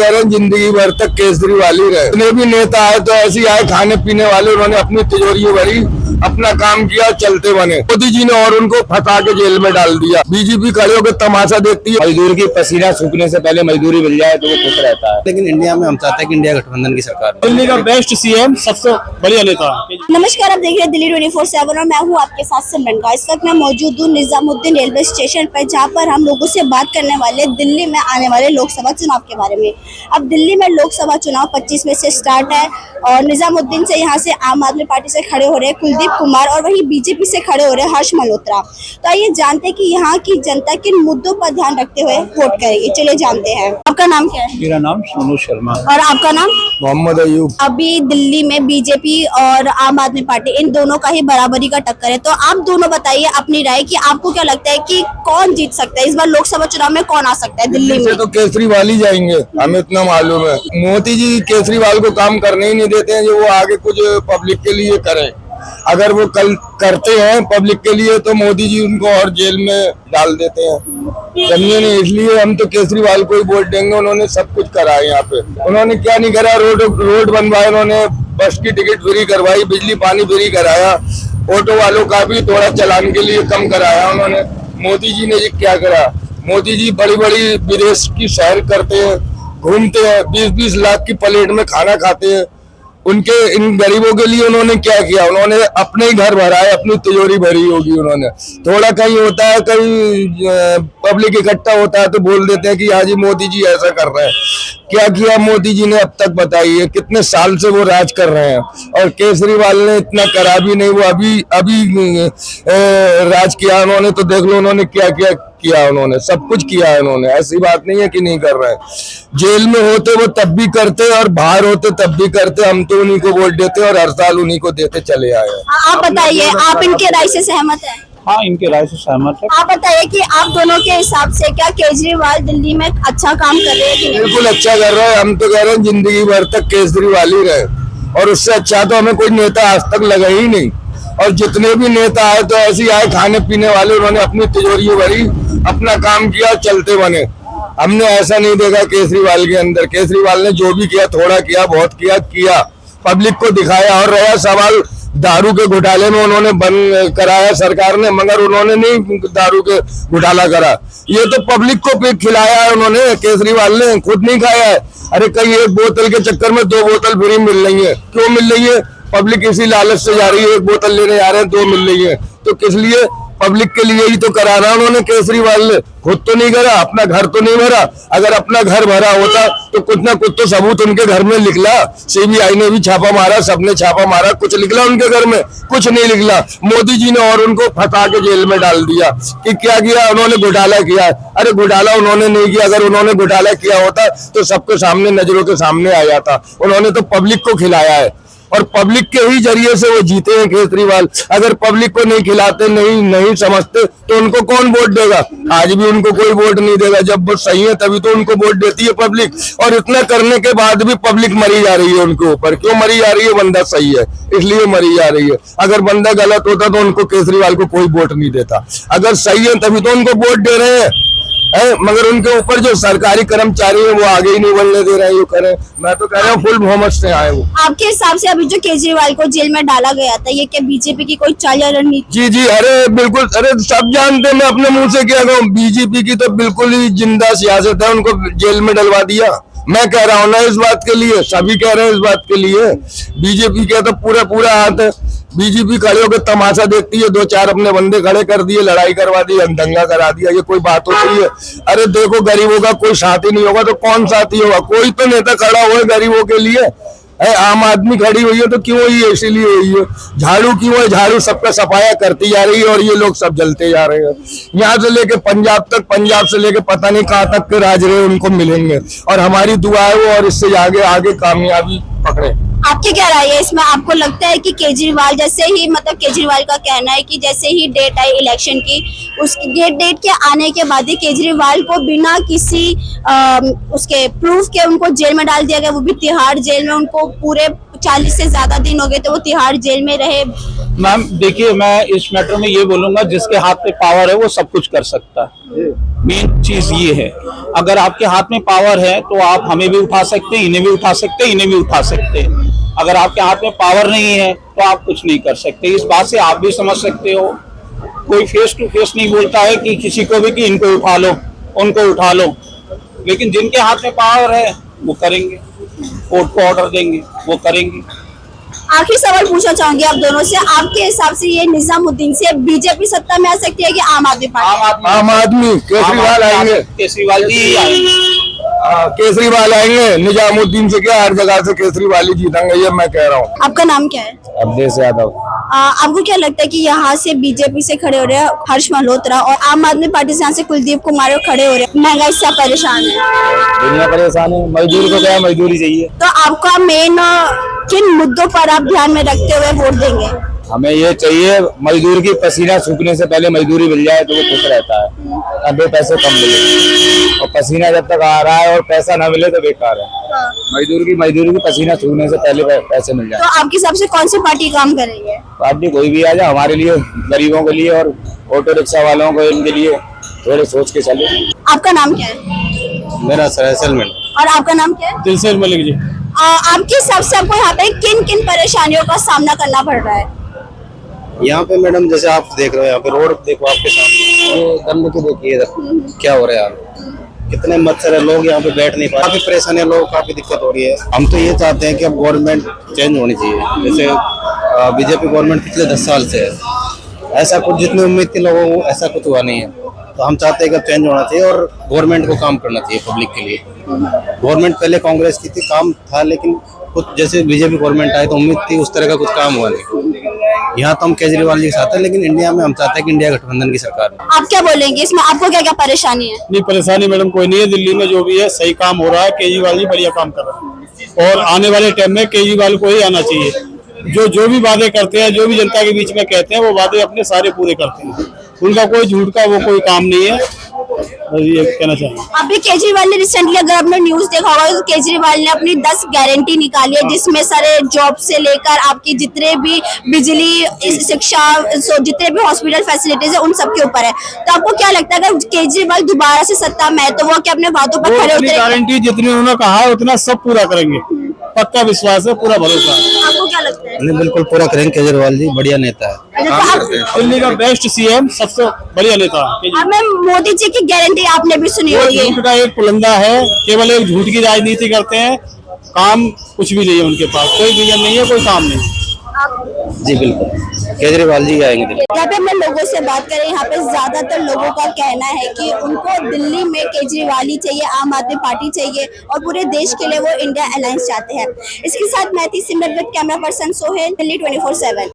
कह रहे हैं जिंदगी भर तक केजरीवाल ही रहे। जितने भी नेता आए तो ऐसे आए खाने पीने वाले, उन्होंने अपनी तिजोरी भरी, अपना काम किया, चलते बने। मोदी जी ने और उनको फंसा के जेल में डाल दिया। बीजेपी खड़े होकर तमाशा देखती है। मजदूर की पसीना सूखने से पहले मजदूरी मिल जाए तो वो खुश रहता है। लेकिन इंडिया में हम चाहते हैं कि इंडिया गठबंधन की सरकार, दिल्ली का बेस्ट सीएम, सबसे बढ़िया नेता। नमस्कार, आप देख रहे हैं दिल्ली 24/7 और मैं हूं आपके साथ सिमरन का। इस वक्त मैं मौजूद हूं निजामुद्दीन रेलवे स्टेशन पर, जहां पर हम लोगों से बात करने वाले दिल्ली में आने वाले लोकसभा चुनाव के बारे में। अब दिल्ली में लोकसभा चुनाव 25 में से स्टार्ट है और निजामुद्दीन से यहाँ से आम आदमी पार्टी से खड़े हो रहे हैं कुलदीप कुमार और वहीं बीजेपी से खड़े हो रहे हैं हर्ष मल्होत्रा। तो आइए जानते हैं कि यहाँ की जनता किन मुद्दों पर ध्यान रखते हुए वोट करेगी। चलिए जानते हैं। आपका नाम क्या है? मेरा नाम सोनू शर्मा। और आपका नाम? मोहम्मद अयूब। अभी दिल्ली में बीजेपी और आम आदमी पार्टी, इन दोनों का ही बराबरी का टक्कर है। तो आप दोनों बताइए अपनी राय कि आपको क्या लगता है कि कौन जीत सकता है इस बार लोकसभा चुनाव में? कौन आ सकता है दिल्ली में? तो केजरीवाल ही जाएंगे, हमें इतना मालूम है। मोदी जी केजरीवाल को काम करने ही नहीं देते हैं जो वो आगे कुछ पब्लिक के लिए करें। अगर वो कल करते हैं पब्लिक के लिए तो मोदी जी उनको और जेल में डाल देते हैं। समझे नहीं, इसलिए हम तो केजरीवाल को ही वोट देंगे। उन्होंने सब कुछ करा है यहाँ पे। उन्होंने क्या नहीं करा? रोड बनवाए, उन्होंने बस की टिकट फ्री करवाई, बिजली पानी फ्री कराया, ऑटो वालों का भी थोड़ा चलान के लिए कम कराया उन्होंने। मोदी जी ने ये क्या करा? मोदी जी बड़ी बड़ी विदेश की सैर करते हैं, घूमते हैं, 20-20 लाख की प्लेट में खाना खाते हैं। उनके इन गरीबों के लिए उन्होंने क्या किया? उन्होंने अपने ही घर भरा है, अपनी तिजोरी भरी होगी उन्होंने। थोड़ा कहीं होता है, कहीं पब्लिक इकट्ठा होता है तो बोल देते हैं कि हाँ जी मोदी जी ऐसा कर रहे हैं। क्या किया मोदी जी ने अब तक? बताइए, कितने साल से वो राज कर रहे हैं और केजरीवाल ने इतना करा भी नहीं। वो अभी राज किया उन्होंने, तो देख लो उन्होंने क्या किया उन्होंने सब कुछ किया है उन्होंने। ऐसी बात नहीं है कि नहीं कर रहे हैं। जेल में होते वो तब भी करते और बाहर होते तब भी करते। हम तो उन्हीं को वोट देते और हर साल उन्हीं को देते चले आए। आप बताइए, आप इनके राय से सहमत हैं? हाँ, इनके राय से सहमत है। आप बताइए कि आप दोनों के हिसाब से क्या केजरीवाल दिल्ली में अच्छा काम कर रहे हैं? बिल्कुल अच्छा कर रहे हैं। हम तो कह रहे हैं जिंदगी भर तक केजरीवाल ही रहे और उससे अच्छा तो हमें कोई नेता आज तक लगा ही नहीं। और जितने भी नेता आए तो ऐसे आए खाने पीने वाले, उन्होंने अपनी तिजोरी भरी, अपना काम किया, चलते बने। हमने ऐसा नहीं देखा केजरीवाल के अंदर। केजरीवाल ने जो भी किया, थोड़ा किया, बहुत किया, पब्लिक को दिखाया। और रहा सवाल दारू के घोटाले में, उन्होंने बंद कराया सरकार ने, मगर उन्होंने नहीं दारू के घोटाला करा। ये तो पब्लिक को खिलाया है उन्होंने, केजरीवाल ने खुद नहीं खाया है। अरे कहीं एक बोतल के चक्कर में 2 बोतल फ्री मिल रही है। क्यों मिल रही है? पब्लिक इसी लालच से जा रही है। 1 बोतल लेने जा रहे हैं, 2 मिल रही है, तो किस लिए? पब्लिक के लिए ही तो करा रहा उन्होंने। केजरीवाल ने खुद तो नहीं करा, अपना घर तो नहीं भरा। अगर अपना घर भरा होता तो कुछ ना कुछ तो सबूत उनके घर में निकला। सीबीआई ने भी छापा मारा, सबने छापा मारा, कुछ निकला उनके घर में? कुछ नहीं निकला। मोदी जी ने और उनको फंसा के जेल में डाल दिया कि क्या किया? उन्होंने घोटाला किया। अरे घोटाला उन्होंने नहीं किया। अगर उन्होंने घोटाला किया होता तो सबके सामने, नजरों के सामने आ जाता। उन्होंने तो पब्लिक को खिलाया है और पब्लिक के ही जरिए से वो जीते हैं केजरीवाल। अगर पब्लिक को नहीं खिलाते, नहीं समझते तो उनको कौन वोट देगा? आज भी उनको कोई वोट नहीं देगा। जब वो सही है तभी तो उनको वोट देती है पब्लिक। और इतना करने के बाद भी पब्लिक मरी जा रही है उनके ऊपर। क्यों मरी जा रही है? बंदा सही है इसलिए मरी जा रही है। अगर बंदा गलत होता तो उनको केजरीवाल को कोई वोट नहीं देता। अगर सही है तभी तो उनको वोट दे रहे हैं। मगर उनके ऊपर जो सरकारी कर्मचारी है वो आगे ही नहीं बढ़ने दे रहे हैं। ये करें, मैं तो कह रहा हूँ फुल बहुमत से आए वो। आपके हिसाब से अभी जो केजरीवाल को जेल में डाला गया था, ये क्या बीजेपी की कोई चाल या रणनीति? जी, अरे बिल्कुल, अरे सब जानते हैं। मैं अपने मुंह से क्या कहूँ, बीजेपी की तो बिल्कुल ही जिंदा सियासत है। उनको जेल में डलवा दिया। मैं कह रहा हूँ ना इस बात के लिए, सभी कह रहे हैं इस बात के लिए। बीजेपी का तो पूरा हाथ है। बीजेपी खड़े होकर तमाशा देखती है। 2-4 अपने बंदे खड़े कर दिए, लड़ाई करवा दी, दंगा करा दिया। ये कोई बात होती है? अरे देखो, गरीबों का कोई साथी नहीं होगा तो कौन साथी होगा? कोई तो नेता खड़ा हुआ है गरीबों के लिए। आम आदमी खड़ी हुई है तो क्यों हुई है? इसीलिए हुई है। झाड़ू क्यों है? झाड़ू सबका सफाया करती जा रही है और ये लोग सब जलते जा रहे हैं। यहाँ से लेके पंजाब तक, पंजाब से लेके पता नहीं कहाँ तक के राज रहे उनको मिलेंगे। और हमारी दुआ है वो और इससे आगे कामयाबी पकड़े। आपकी क्या राय है इसमें? आपको लगता है कि केजरीवाल जैसे ही, मतलब केजरीवाल का कहना है कि जैसे ही डेट आई इलेक्शन की, उसकी डेट के आने के बाद ही केजरीवाल को बिना किसी उसके प्रूफ के उनको जेल में डाल दिया गया, वो भी तिहाड़ जेल में। उनको पूरे 40 से ज्यादा दिन हो गए तो वो तिहाड़ जेल में रहे। मैम देखिए, मैं इस मैटर में ये बोलूंगा, जिसके हाथ में पावर है वो सब कुछ कर सकता है। मेन चीज ये है, अगर आपके हाथ में पावर है तो आप हमें भी उठा सकते हैं, इन्हें भी उठा सकते हैं, इन्हें भी उठा सकते हैं। अगर आपके हाथ में पावर नहीं है तो आप कुछ नहीं कर सकते। इस बात से आप भी समझ सकते हो, कोई फेस टू फेस नहीं बोलता है कि किसी को भी कि इनको उठा लो, उनको उठा लो, लेकिन जिनके हाथ में पावर है वो करेंगे, कोर्ट को ऑर्डर देंगे, वो करेंगे। आखिरी सवाल पूछना चाहूंगी आप दोनों से, आपके हिसाब से ये निजामुद्दीन से बीजेपी सत्ता में आ सकती है कि आम आदमी पार्टी? आम आदमी केजरीवाल आएंगे, केजरीवाल जी आएंगे। केजरीवाल आएंगे। निजामुद्दीन से क्या, हर जगह से केजरीवाल ही जीतेंगे, ये मैं कह रहा हूँ। आपका नाम क्या है? अवधेश यादव। आपको क्या लगता है कि यहाँ से बीजेपी से खड़े हो रहे हैं हर्ष मल्होत्रा और आम आदमी पार्टी से यहाँ से कुलदीप कुमार खड़े हो रहे हैं, महंगाई से परेशान है, दुनिया परेशान है, मजदूर को क्या है, मजदूरी चाहिए। तो आपका मेन किन मुद्दों पर आप ध्यान में रखते हुए वोट देंगे? हमें ये चाहिए, मजदूर की पसीना सूखने से पहले मजदूरी मिल जाए तो वो खुश रहता है, अब 2 पैसे कम मिले, और पसीना जब तक आ रहा है और पैसा ना मिले तो बेकार है। मजदूरी की पसीना सूखने से पहले पैसे मिल जाए। तो आपके हिसाब से कौन सी पार्टी काम करेंगे? पार्टी कोई भी आ जाए, हमारे लिए, गरीबों के लिए और ऑटो रिक्शा वालों को, इनके लिए थोड़े सोच के चले। आपका नाम क्या है? मेरा सैलमेन। और आपका नाम क्या है? दिलसेर मलिक जी। आपके हिसाब से आपको यहाँ पे किन किन परेशानियों का सामना करना पड़ रहा है? यहाँ पे मैडम जैसे आप देख रहे हो, यहाँ पे रोड देखो आपके सामने, ये गंदगी देखिए इधर क्या हो रहा है यार, कितने मच्छर है, लोग यहाँ पे बैठ नहीं पा रहे, काफी परेशानी है, लोग काफी दिक्कत हो रही है। हम तो ये चाहते हैं कि अब गवर्नमेंट चेंज होनी चाहिए। जैसे बीजेपी गवर्नमेंट पिछले 10 साल से है, ऐसा कुछ जितनी उम्मीद थी लोगों को ऐसा कुछ हुआ नहीं है, तो हम चाहते हैं कि अब चेंज होना चाहिए और गवर्नमेंट को काम करना चाहिए पब्लिक के लिए। गवर्नमेंट पहले कांग्रेस की थी, काम था, लेकिन कुछ जैसे बीजेपी गवर्नमेंट आई तो उम्मीद थी, उस तरह का कुछ काम हुआ नहीं। यहाँ तो हम केजरीवाल जी के साथ हैं, लेकिन इंडिया में हम चाहते हैं कि इंडिया गठबंधन की सरकार है। आप क्या बोलेंगे इसमें, आपको क्या क्या परेशानी है? नहीं, परेशानी मैडम कोई नहीं है, दिल्ली में जो भी है सही काम हो रहा है, केजरीवाल जी बढ़िया काम कर रहे हैं और आने वाले टाइम में केजरीवाल को ही आना चाहिए। जो भी वादे करते हैं, जो भी जनता के बीच में कहते हैं, वो वादे अपने सारे पूरे करते हैं, उनका कोई झूठ का वो कोई काम नहीं है, ये कहना चाहिए। अभी केजरीवाल ने रिसेंटली, अगर आपने न्यूज देखा होगा, तो केजरीवाल ने अपनी 10 गारंटी निकाली है, जिसमें सारे जॉब से लेकर आपकी जितने भी बिजली, शिक्षा, जितने भी हॉस्पिटल फैसिलिटीज है, उन सब के ऊपर है। तो आपको क्या लगता है अगर केजरीवाल दोबारा से सत्ता में है तो वो क्या अपने वादों पर खरे उतरेंगे? गारंटी जितनी उन्होंने कहा उतना सब पूरा करेंगे, पक्का विश्वास है, पूरा भरोसा है। आपको क्या लगता है? नहीं, बिल्कुल पूरा करेंगे, केजरीवाल जी बढ़िया नेता है, दिल्ली का बेस्ट सीएम, सबसे बढ़िया नेता है। हमें मोदी जी की गारंटी आपने भी सुनी वो होगी। झूठ का एक पुलंदा है, केवल एक झूठ की राजनीति करते हैं, काम कुछ भी नहीं है उनके पास, कोई विजन नहीं है, कोई काम नहीं। जी बिल्कुल केजरीवाल जी आएंगे दिल्ली। यहाँ पे हम लोगों से बात करें, यहाँ पे ज्यादातर लोगों का कहना है कि उनको दिल्ली में केजरीवाल ही चाहिए, आम आदमी पार्टी चाहिए और पूरे देश के लिए वो इंडिया अलायंस चाहते हैं। इसके साथ मैं थी Simran with camera person Sohail, Delhi 24/7।